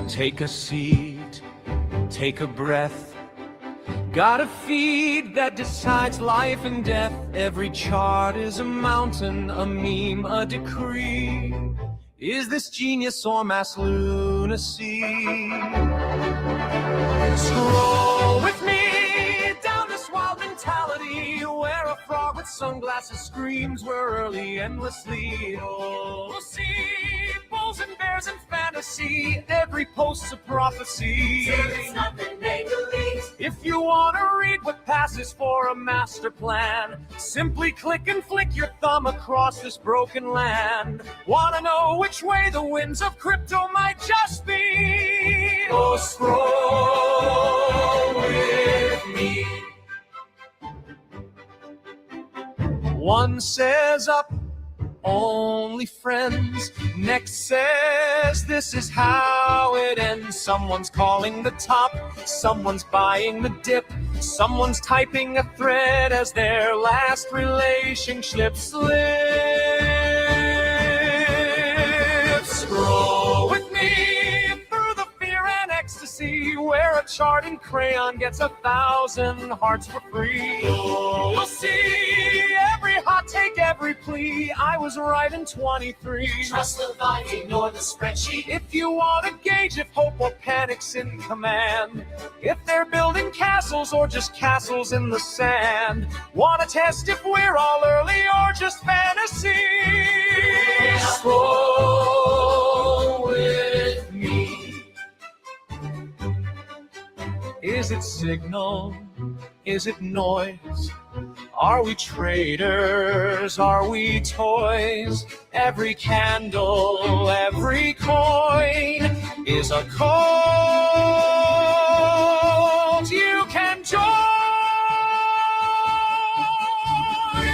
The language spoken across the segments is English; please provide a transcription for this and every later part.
Take a seat, take a breath. Got a feed that decides life and death. Every chart is a mountain, a meme, a decree. Is this genius or mass lunacy? Scroll with me down this wild mentality, where a frog with sunglasses screams we're early endlessly. Oh, we'll see bulls and bears and fantasy. Every post's a prophecy. It's nothing make-believe. If you want to read what passes for a master plan, simply click and flick your thumb across this broken land. Want to know which way the winds of crypto might just be? Oh, scroll with me. One says up, only friends. Next says this is how it ends. Someone's calling the top, someone's buying the dip, someone's typing a thread as their last relationship slips. Scroll with me through the fear and ecstasy, where a chart in crayon gets 1,000 hearts for free. We'll see every hot take, every plea. I was right in 23. Trust the vibe, ignore the spreadsheet. If you want to gauge if hope or panic's in command, if they're building castles or just castles in the sand, want to test if we're all early or just fantasy? Scroll with me. Is it signal? Is it noise? Are we traders? Are we toys? Every candle, every coin is a cult you can join.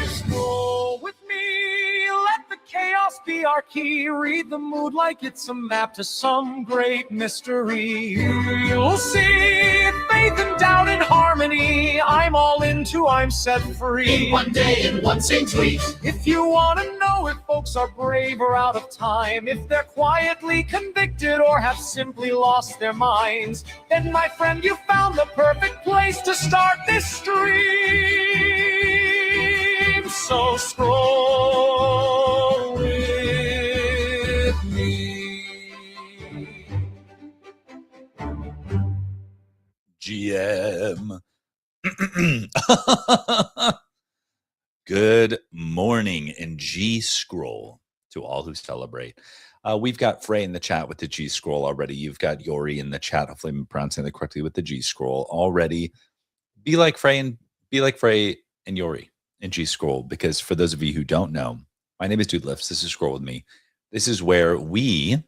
Scroll with me, let the chaos be our key. Read the mood like it's a map to some great mystery. You'll see faith and doubt and harmony. I'm all into, I'm set free. In one day, in one same tweet. If you want to know if folks are brave or out of time, if they're quietly convicted or have simply lost their minds, then my friend, you found the perfect place to start this stream. So scroll with me. GM. Good morning and G Scroll to all who celebrate. We've got Frey in the chat with the G Scroll already. You've got Yori in the chat. Hopefully I'm pronouncing that correctly with the G Scroll already. Be like Frey and Yori and G Scroll, because for those of you who don't know, my name is Dude Lifts. This is Scroll with me. This is where it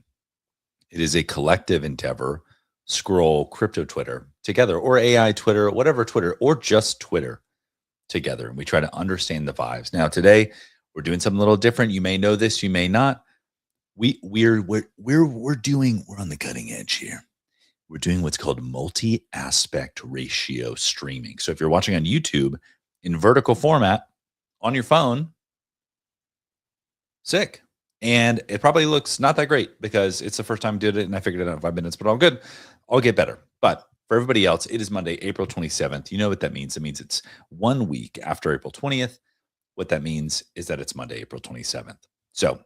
is a collective endeavor, scroll crypto Twitter together, or AI Twitter, whatever Twitter, or just Twitter together. And we try to understand the vibes. Now, today we're doing something a little different. You may know this, you may not. We're on the cutting edge here. We're doing what's called multi-aspect ratio streaming. So if you're watching on YouTube in vertical format on your phone, sick. And it probably looks not that great because it's the first time I did it and I figured it out in 5 minutes, but all good. I'll get better. But for everybody else, it is Monday, April 27th. You know what that means. It means it's 1 week after April 20th. What that means is that it's Monday, April 27th. So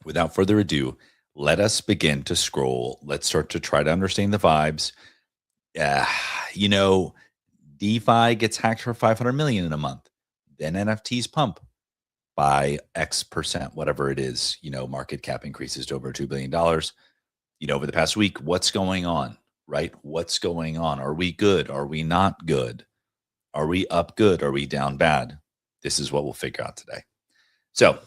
without further ado, let us begin to scroll. Let's start to try to understand the vibes. DeFi gets hacked for 500 million in a month. Then NFTs pump by X percent, whatever it is, market cap increases to over $2 billion. Over the past week, what's going on, right? What's going on? Are we good? Are we not good? Are we up good? Are we down bad? This is what we'll figure out today. So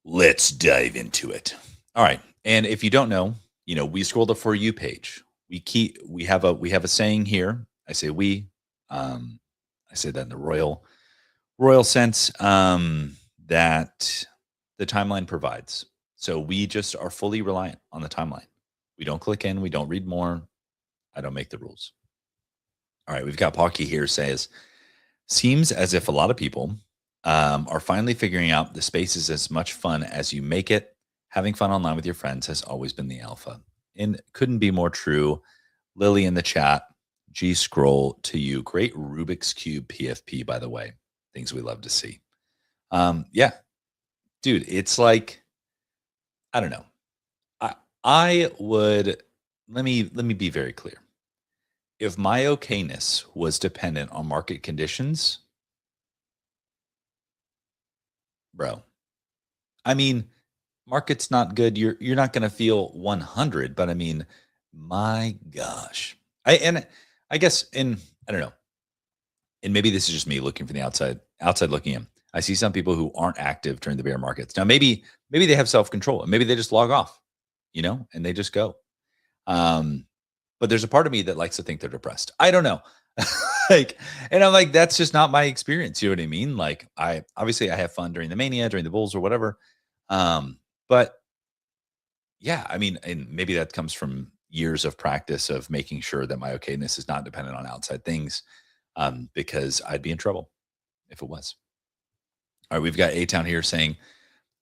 let's dive into it. All right. And if you don't know, we scroll the For You page. We have a saying here. I say we, I say that in the royal sense, that the timeline provides. So we just are fully reliant on the timeline. We don't click in. We don't read more. I don't make the rules. All right. We've got Pocky here says, seems as if a lot of people are finally figuring out the space is as much fun as you make it. Having fun online with your friends has always been the alpha. and couldn't be more true. Lily in the chat, G scroll to you. Great Rubik's Cube PFP, by the way. Things we love to see. Yeah, dude, it's like, I don't know. I would, let me be very clear. If my okayness was dependent on market conditions, bro, I mean, market's not good. You're not going to feel 100, but I mean, my gosh. I guess I don't know. And maybe this is just me looking from the outside looking in. I see some people who aren't active during the bear markets. Now maybe they have self-control and maybe they just log off, and they just go. But there's a part of me that likes to think they're depressed. I don't know. And I'm like, that's just not my experience. You know what I mean? Like, I have fun during the mania, during the bulls or whatever. But yeah, I mean, and maybe that comes from years of practice of making sure that my okayness is not dependent on outside things, because I'd be in trouble if it was. All right, we've got A-Town here saying,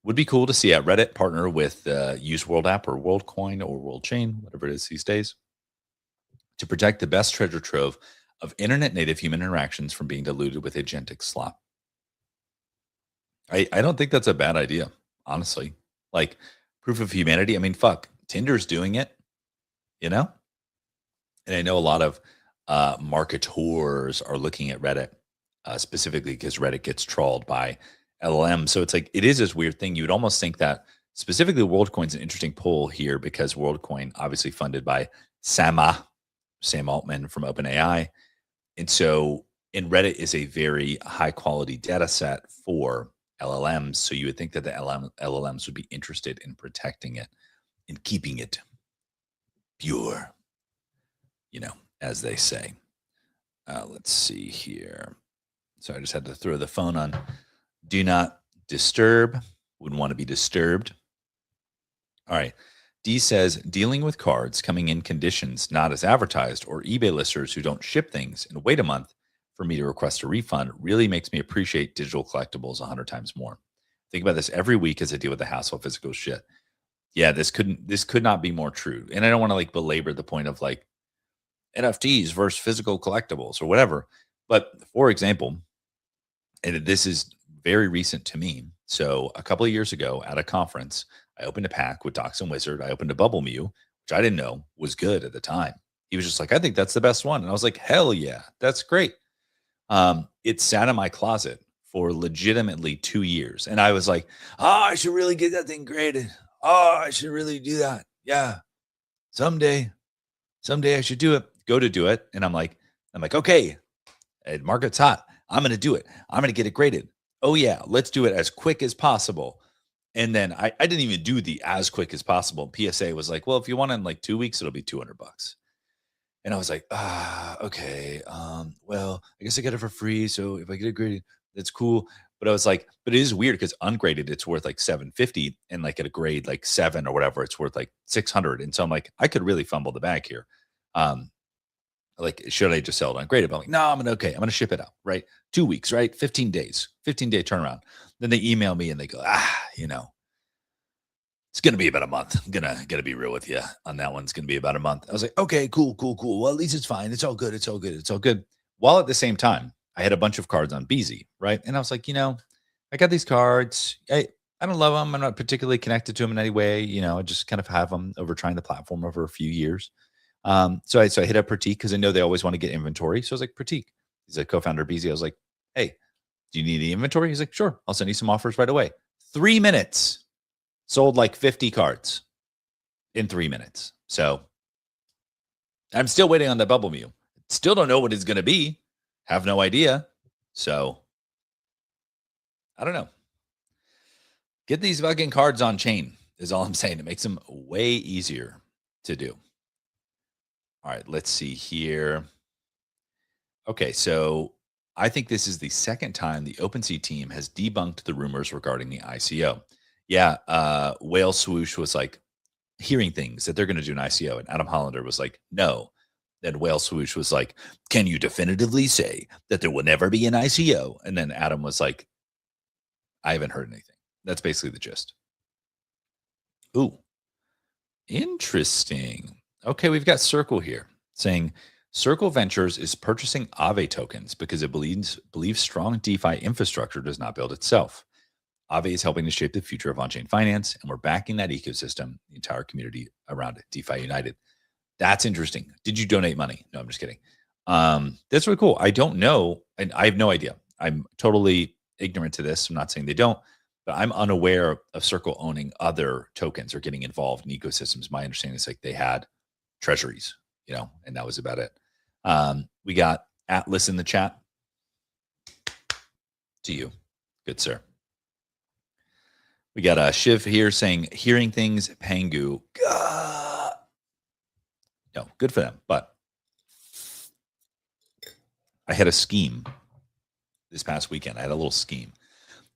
would be cool to see at Reddit partner with Use World app or WorldCoin or WorldChain, whatever it is these days, to protect the best treasure trove of internet native human interactions from being diluted with agentic slop. I don't think that's a bad idea, honestly. Like, proof of humanity. I mean, fuck, Tinder's doing it, And I know a lot of marketeurs are looking at Reddit, specifically because Reddit gets trawled by LLM. So it's like, it is this weird thing. You would almost think that specifically WorldCoin's an interesting pull here because WorldCoin obviously funded by Sam Altman from OpenAI. And so, and Reddit is a very high quality data set for LLMs. So you would think that the LLMs would be interested in protecting it and keeping it pure, as they say. Let's see here. So I just had to throw the phone on do not disturb. Wouldn't want to be disturbed. All right. D says, dealing with cards coming in conditions not as advertised or eBay listers who don't ship things and wait a month for me to request a refund really makes me appreciate digital collectibles 100 times more. Think about this every week as I deal with the hassle of physical shit. Yeah, this could not be more true. And I don't want to belabor the point of NFTs versus physical collectibles or whatever. But for example, and this is very recent to me. So a couple of years ago at a conference, I opened a pack with Dox and Wizard. I opened a Bubble Mew, which I didn't know was good at the time. He was just like, I think that's the best one. And I was like, hell yeah, that's great. It sat in my closet for legitimately 2 years. And I was like, I should really get that thing graded. I should really do that. Yeah. Someday I should do it. Go to do it. And I'm like, okay, market's hot. I'm going to do it. I'm going to get it graded. Oh yeah, let's do it as quick as possible. And then I didn't even do the as quick as possible. PSA was like, well, if you want it in 2 weeks, it'll be $200. And I was like, okay. Well, I guess I get it for free. So if I get it graded, that's cool. But I was like, but it is weird because ungraded, it's worth $750, and at a grade 7 or whatever, it's worth $600. And so I'm like, I could really fumble the bag here. Should I just sell it ungraded? But I'm like, no, I'm going to ship it out, right? 2 weeks, right? 15 days, 15-day turnaround. Then they email me and they go, it's going to be about a month. I'm going to be real with you on that one. It's going to be about a month. I was like, okay, cool. Well, at least it's fine. It's all good. It's all good. While at the same time, I had a bunch of cards on BZ, right? And I was like, I got these cards. I don't love them. I'm not particularly connected to them in any way. I just kind of have them over trying the platform over a few years. So I hit up Pratik because I know they always want to get inventory. So I was like, Pratik, he's a co-founder of BZ. I was like, hey, do you need the inventory? He's like, sure. I'll send you some offers right away. 3 minutes. Sold 50 cards in 3 minutes. So I'm still waiting on the Bubble Mew. Still don't know what it's going to be. Have no idea. So I don't know. Get these fucking cards on chain is all I'm saying. It makes them way easier to do. All right, let's see here. Okay, so I think this is the second time the OpenSea team has debunked the rumors regarding the ICO. Yeah, Whale Swoosh was hearing things that they're going to do an ICO, and Adam Hollander was like, no. Then Whale Swoosh was like, can you definitively say that there will never be an ICO? And then Adam was like, I haven't heard anything. That's basically the gist. Ooh, Interesting. Okay, we've got Circle here saying Circle Ventures is purchasing Aave tokens because it believes strong DeFi infrastructure does not build itself. Aave is helping to shape the future of on-chain finance, and we're backing that ecosystem, the entire community around it, DeFi United. That's interesting. Did you donate money? No, I'm just kidding. That's really cool. I don't know, and I have no idea. I'm totally ignorant to this. I'm not saying they don't, but I'm unaware of Circle owning other tokens or getting involved in ecosystems. My understanding is like they had treasuries, and that was about it. We got Atlas in the chat. To you, good sir. We got a Shiv here saying, hearing things, Pangu. No, good for them. But I had a scheme this past weekend. I had a little scheme.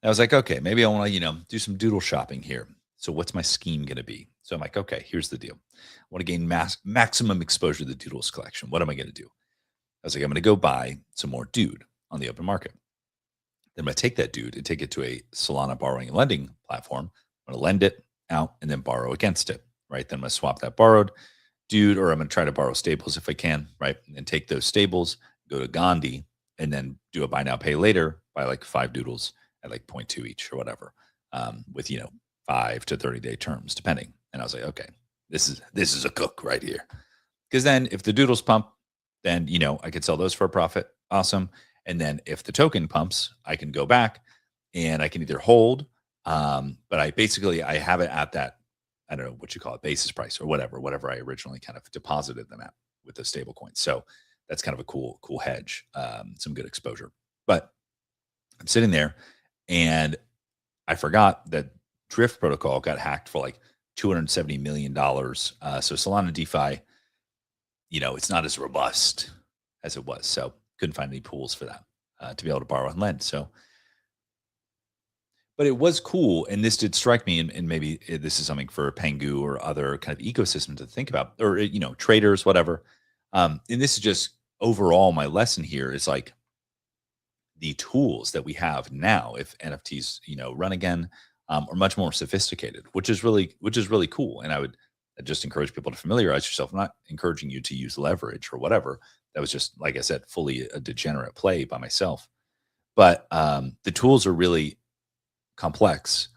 I was like, okay, maybe I want to, do some doodle shopping here. So what's my scheme going to be? So I'm like, okay, here's the deal. I want to gain maximum exposure to the Doodles collection. What am I going to do? I was like, I'm going to go buy some more dude on the open market. Then I'm going to take that dude and take it to a Solana borrowing and lending platform. I'm going to lend it out and then borrow against it, right? Then I'm going to swap that borrowed dude, or I'm going to try to borrow stables if I can, right? And then take those stables, go to Gandhi, and then do a buy now, pay later, buy like 5 doodles at like 0.2 each or whatever, with 5 to 30-day terms, depending. And I was like, okay, this is a cook right here. Because then if the doodles pump, then I could sell those for a profit. Awesome. And then if the token pumps, I can go back and I can either hold, but I have it at that, I don't know what you call it, basis price or whatever I originally kind of deposited them at with the stable coins. So that's kind of a cool hedge, some good exposure. But I'm sitting there and I forgot that Drift Protocol got hacked for like $270 million. So Solana DeFi, it's not as robust as it was. So couldn't find any pools for that to be able to borrow and lend. So, but it was cool. And this did strike me. And maybe this is something for Pangu or other kind of ecosystem to think about, or, traders, whatever. And this is just overall my lesson here is like the tools that we have now, if NFTs, run again, are much more sophisticated, which is really cool. And I would just encourage people to familiarize yourself. I'm not encouraging you to use leverage or whatever. That was just, like I said, fully a degenerate play by myself. But the tools are really complex.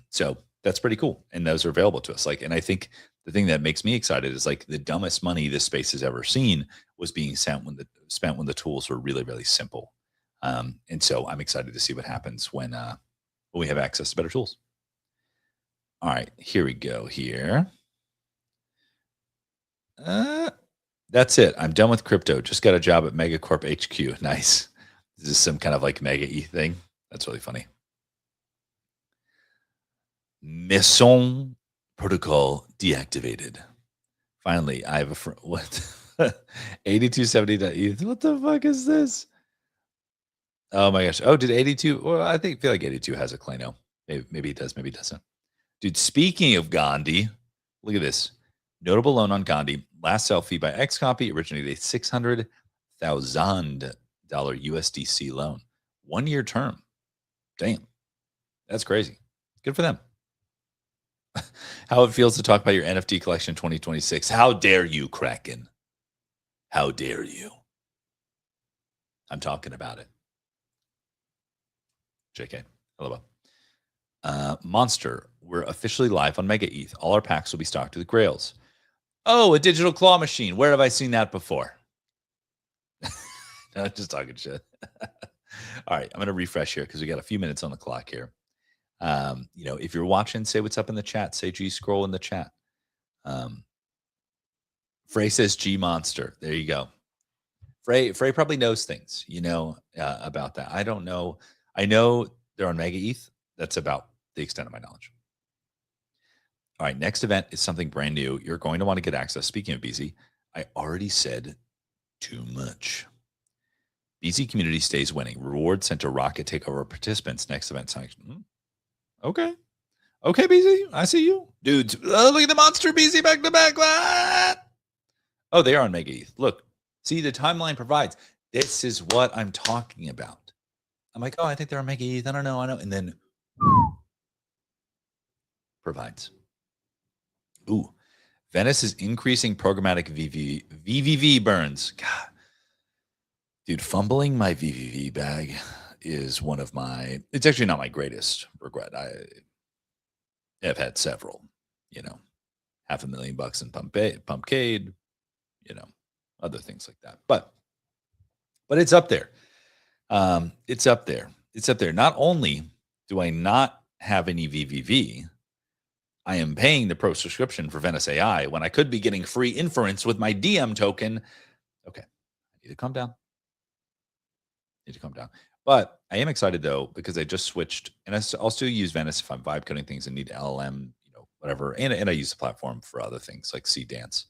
So that's pretty cool. And those are available to us. And I think the thing that makes me excited is like the dumbest money this space has ever seen was being spent when the tools were really, really simple. And so I'm excited to see what happens when we have access to better tools. All right, here we go here. That's it. I'm done with crypto. Just got a job at Megacorp HQ. Nice. Is this some kind of like Mega E thing? That's really funny. Meson protocol deactivated. Finally, I have a what? 8270.eth. What the fuck is this? Oh my gosh. Oh, did 82? Well, I feel like 82 has a Klano. Maybe it does. Maybe it doesn't. Dude, speaking of Gandhi, look at this. Notable loan on Gandhi. Last sell fee by Xcopy originated a $600,000 USDC loan. 1-year term. Damn. That's crazy. Good for them. How it feels to talk about your NFT collection 2026. How dare you, Kraken? How dare you? I'm talking about it. JK. Hello. Monster. We're officially live on Mega ETH. All our packs will be stocked with Grails. Oh, a digital claw machine. Where have I seen that before? No, just talking shit. All right, I'm going to refresh here because we got a few minutes on the clock here. If you're watching, say what's up in the chat. Say G scroll in the chat. Frey says G Monster. There you go. Frey probably knows things, about that. I don't know. I know they're on Mega ETH. That's about the extent of my knowledge. All right, next event is something brand new. You're going to want to get access. Speaking of BZ, I already said too much. BZ community stays winning. Reward sent to Rocket Takeover participants. Next event sanction. Okay, BZ, I see you, dudes. Oh, look at the monster BZ back to back. What? Oh, they are on Mega ETH. Look, see the timeline provides. This is what I'm talking about. I'm like, oh, I think they're on Mega ETH. I don't know, and then provides. Ooh, Venice is increasing programmatic VVV burns. God, dude, fumbling my VVV bag is one of my. It's actually not my greatest regret. I have had several. You know, $500,000 in Pumpcade. You know, other things like that. But it's up there. It's up there. It's up there. Not only do I not have any VVV, I am paying the pro subscription for Venice AI when I could be getting free inference with my DM token. Okay, I need to calm down. But I am excited though because I just switched, and I'll still use Venice if I'm vibe coding things and need LLM, you know, whatever. And I use the platform for other things like Dance.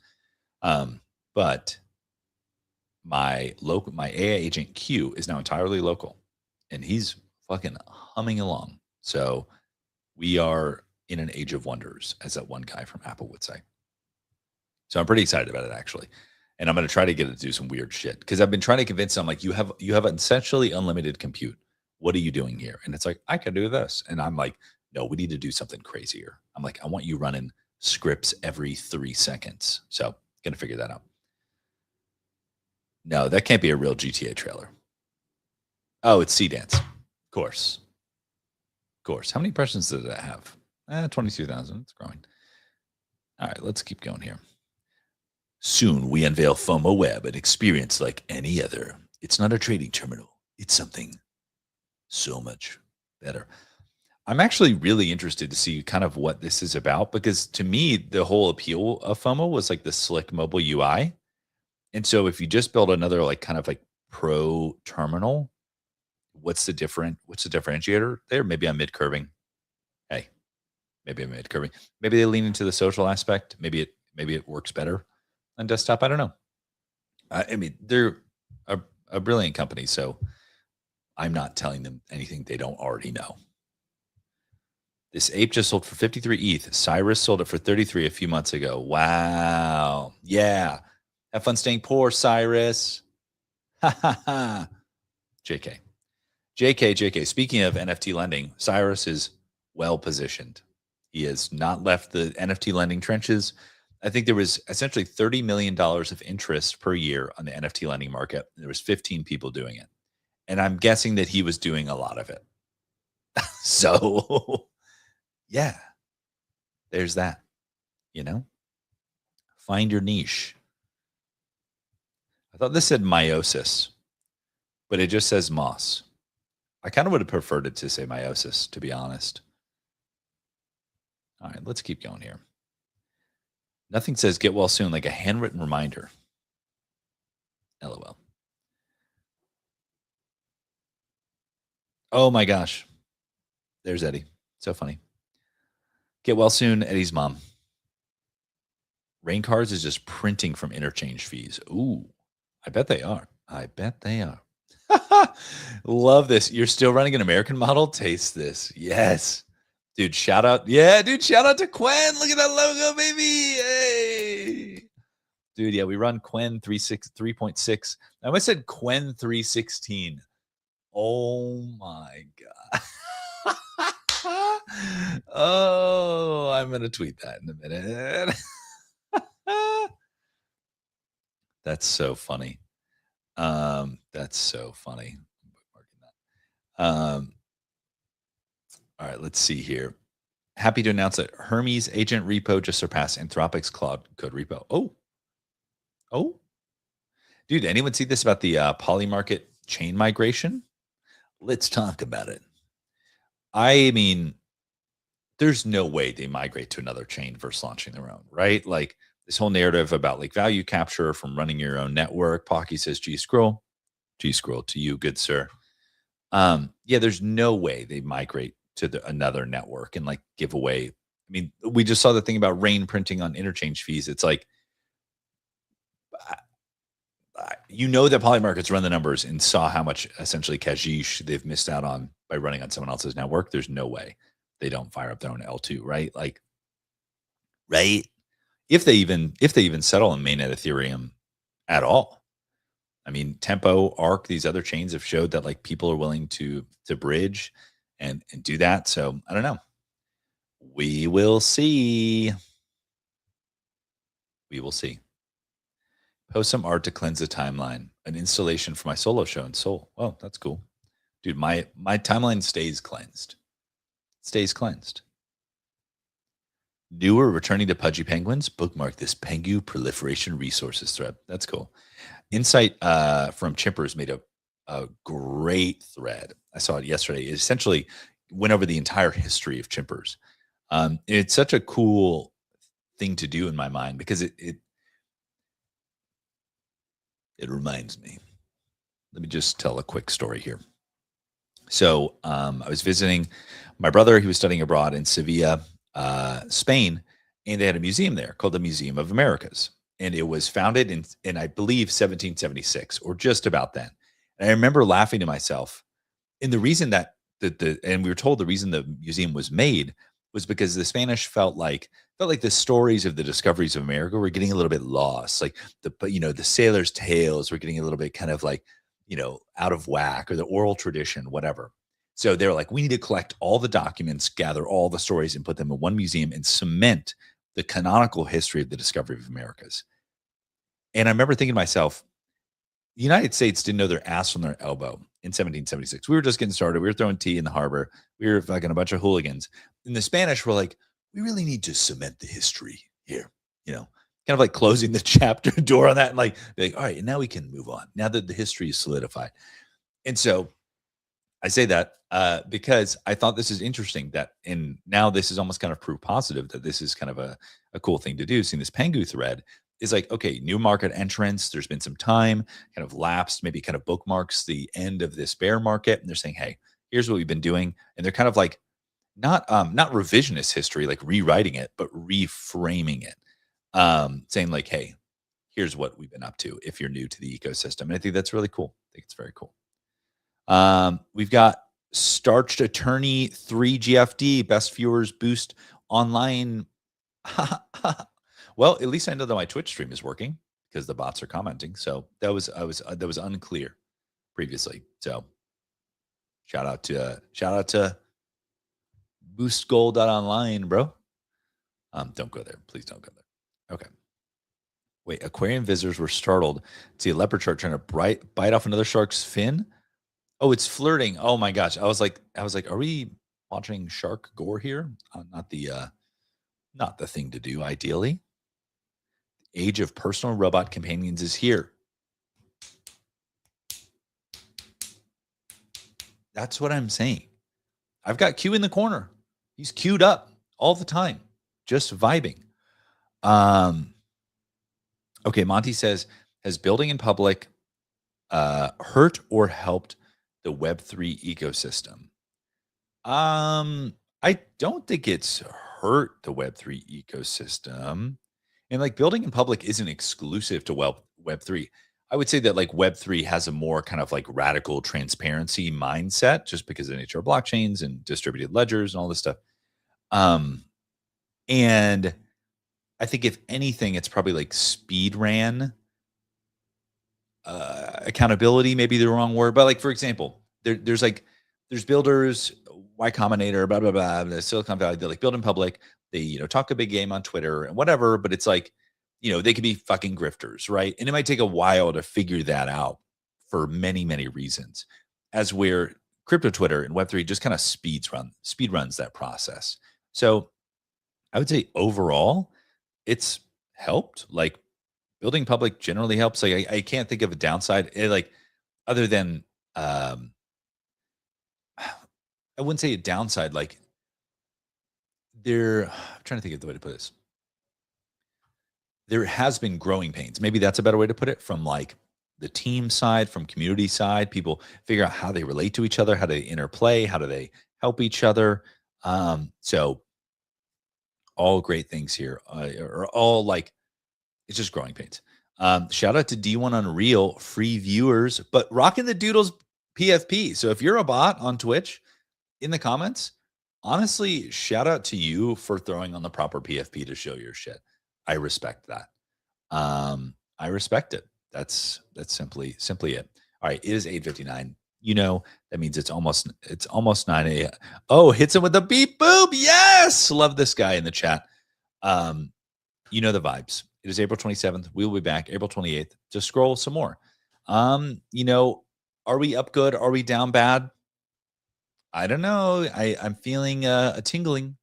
But my AI agent Q is now entirely local, and he's fucking humming along. So we are in an age of wonders, as that one guy from Apple would say. So I'm pretty excited about it, actually. And I'm going to try to get it to do some weird shit because I've been trying to convince him, like, you have essentially unlimited compute. What are you doing here? And it's like, I can do this. And I'm like, no, we need to do something crazier. I'm like, I want you running scripts every 3 seconds. So going to figure that out. No, that can't be a real GTA trailer. Oh, it's Dance. Of course. How many impressions did that have? 22,000. It's growing. All right, let's keep going here. Soon we unveil FOMO Web, an experience like any other. It's not a trading terminal. It's something so much better. I'm actually really interested to see kind of what this is about because to me, the whole appeal of FOMO was like the slick mobile UI. And so if you just build another like kind of like pro terminal, what's the differentiator there? Maybe I'm mid-curving. Hey, maybe I'm mid-curving. Maybe they lean into the social aspect. Maybe it works better on desktop. I don't know. I mean, they're a brilliant company, so I'm not telling them anything they don't already know. This ape just sold for 53 ETH. Cyrus sold it for 33 a few months ago. Wow. Yeah. Have fun staying poor, Cyrus. Ha ha ha. JK. Speaking of NFT lending, Cyrus is well positioned. He has not left the NFT lending trenches. I think there was essentially $30 million of interest per year on the NFT lending market. There was 15 people doing it. And I'm guessing that he was doing a lot of it. So, yeah, there's that, you know, find your niche. I thought this said meiosis, but it just says moss. I kind of would have preferred it to say meiosis, to be honest. All right, let's keep going here. Nothing says get well soon like a handwritten reminder. LOL. Oh my gosh. There's Eddie. So funny. Get well soon, Eddie's mom. Rain Cars is just printing from interchange fees. Ooh, I bet they are. Love this. You're still running an American model? Taste this. Yes. Dude, shout out. Yeah, dude, shout out to Quen. Look at that logo, baby. Hey. Dude, yeah, we run Quen 3.6. I almost said Quen 316. Oh my God. Oh, I'm going to tweet that in a minute. That's so funny. That's so funny. All right, let's see here. Happy to announce that Hermes agent repo just surpassed Anthropic's Cloud Code repo. Oh, dude, anyone see this about the Polymarket chain migration? Let's talk about it. I mean, there's no way they migrate to another chain versus launching their own, right? Like this whole narrative about like value capture from running your own network. Pocky says G scroll to you, good sir. Yeah, there's no way they migrate to another network and like give away. I mean, we just saw the thing about Rain printing on interchange fees. It's like, you know that Polymarkets run the numbers and saw how much essentially cashish they've missed out on by running on someone else's network. There's no way they don't fire up their own L2, right? Like, right? If they even settle on mainnet Ethereum at all. I mean, Tempo, Arc, these other chains have showed that like people are willing to bridge and do that. So I don't know. We will see. We will see. Post some art to cleanse the timeline. An installation for my solo show in Seoul. Oh, that's cool. Dude, my timeline stays cleansed. Stays cleansed. Newer returning to Pudgy Penguins. Bookmark this Pengu proliferation resources thread. That's cool. Insight from Chimpers made a great thread. I saw it yesterday. It essentially went over the entire history of Chimpers. It's such a cool thing to do in my mind because it reminds me. Let me just tell a quick story here. So I was visiting my brother. He was studying abroad in Sevilla, Spain, and they had a museum there called the Museum of Americas. And it was founded in I believe, 1776 or just about then. And I remember laughing to myself. And the reason that and we were told the reason the museum was made was because the Spanish felt like the stories of the discoveries of America were getting a little bit lost. Like the sailors' tales were getting a little bit kind of like, out of whack, or the oral tradition, whatever. So they were like, we need to collect all the documents, gather all the stories, and put them in one museum and cement the canonical history of the discovery of Americas. And I remember thinking to myself, the United States didn't know their ass from their elbow in 1776. We were just getting started. We were throwing tea in the harbor. We were fucking a bunch of hooligans. And the Spanish were like, we really need to cement the history here, kind of like closing the chapter door on that. And like, all right, and now we can move on now that the history is solidified. And so I say that because I thought this is interesting and now this is almost kind of proof positive that this is kind of a cool thing to do. Seeing this Pengu thread is like, okay, new market entrance. There's been some time kind of lapsed, maybe kind of bookmarks the end of this bear market. And they're saying, hey, here's what we've been doing. And they're kind of like, not revisionist history, like rewriting it, but reframing it. Saying like, hey, here's what we've been up to if you're new to the ecosystem. And I think that's really cool. I think it's very cool. We've got Starched Attorney 3 GFD, best viewers boost online. Well, at least I know that my Twitch stream is working because the bots are commenting. So that was unclear previously. So shout out to boostgold.online, bro. Don't go there. Please don't go there. Okay. Wait, aquarium visitors were startled to see a leopard shark trying to bite off another shark's fin. Oh, it's flirting. Oh my gosh. I was like, are we watching shark gore here? Not the thing to do, ideally. Age of personal robot companions is here. That's what I'm saying. I've got Q in the corner. He's queued up all the time, just vibing. Okay, Monty says, has building in public hurt or helped the Web3 ecosystem? I don't think it's hurt the Web3 ecosystem. And like building in public isn't exclusive to Web3. I would say that like Web3 has a more kind of like radical transparency mindset just because of the nature of blockchains and distributed ledgers and all this stuff. And I think if anything, it's probably like speed ran accountability, maybe the wrong word. But like, for example, there's builders, Y Combinator, blah, blah, blah, the Silicon Valley, they like build in public. They, talk a big game on Twitter and whatever, but it's like, they could be fucking grifters, right? And it might take a while to figure that out for many, many reasons. As where crypto Twitter and Web3 just kind of speed runs that process. So I would say overall, it's helped. Like building public generally helps. Like I can't think of a downside, other than I wouldn't say a downside. Like I'm trying to think of the way to put this. There has been growing pains. Maybe that's a better way to put it, from like the team side, from community side. People figure out how they relate to each other, how do they interplay, how do they help each other. So all great things here, are all like, it's just growing pains. Shout out to D1 Unreal, free viewers, but rocking the Doodles PFP. So if you're a bot on Twitch, in the comments, honestly, shout out to you for throwing on the proper PFP to show your shit. I respect that. I respect it. That's simply it. All right, it is 8:59. That means it's almost 9 a.m. Oh, hits him with the beep boop. Yes, love this guy in the chat. The vibes. It is April 27th. We will be back April 28th to scroll some more. Are we up good? Are we down bad? I don't know. I'm feeling a tingling.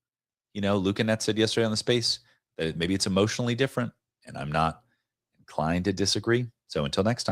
Luke Annette said yesterday on the space that maybe it's emotionally different, and I'm not inclined to disagree. So until next time.